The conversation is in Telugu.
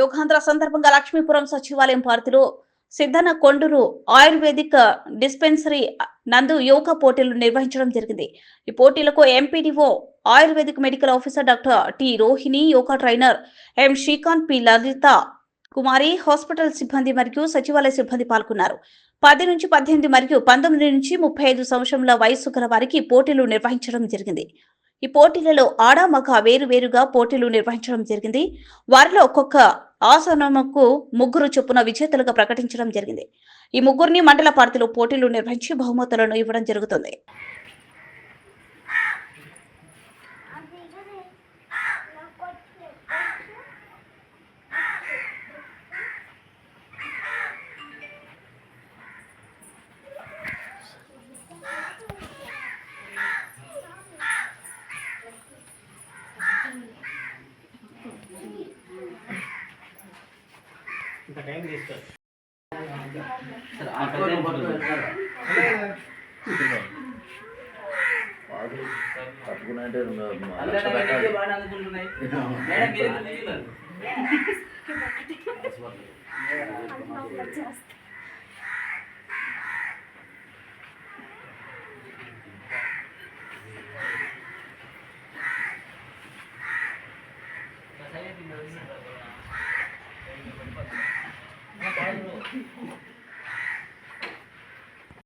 యోగాంధ్ర సందర్భంగా లక్ష్మీపురం సచివాలయం పరిధిలో సిద్ధన కొండూరు ఆయుర్వేదిక్ డిస్పెన్సరీ నందు యోగా పోటీలు నిర్వహించడం జరిగింది. ఈ పోటీలకు MPDO ayurvedic medical officer doctor T Rohini, yoga trainer M Srikanth, P Lalitha Kumari, hospital సిబ్బంది మరియు సచివాలయ సిబ్బంది పాల్గొన్నారు. 10 నుంచి 18 మరియు 19 నుంచి 35 సంవత్సరముల వయస్సు గల వారికి పోటీలు నిర్వహించడం జరిగింది. ఈ పోటీలలో ఆడ మగ వేరువేరుగా పోటీలు నిర్వహించడం జరిగింది. వారిలో ఒక్కొక్క ఆసనముకు 3 చొప్పున విజేతలుగా ప్రకటించడం జరిగింది. ఈ ముగ్గురిని మండల పరిధిలో పోటీలు నిర్వహించి బహుమతులను ఇవ్వడం జరుగుతుంది. ఇంత టైం తీసుకో పట్టుకున్నట్టే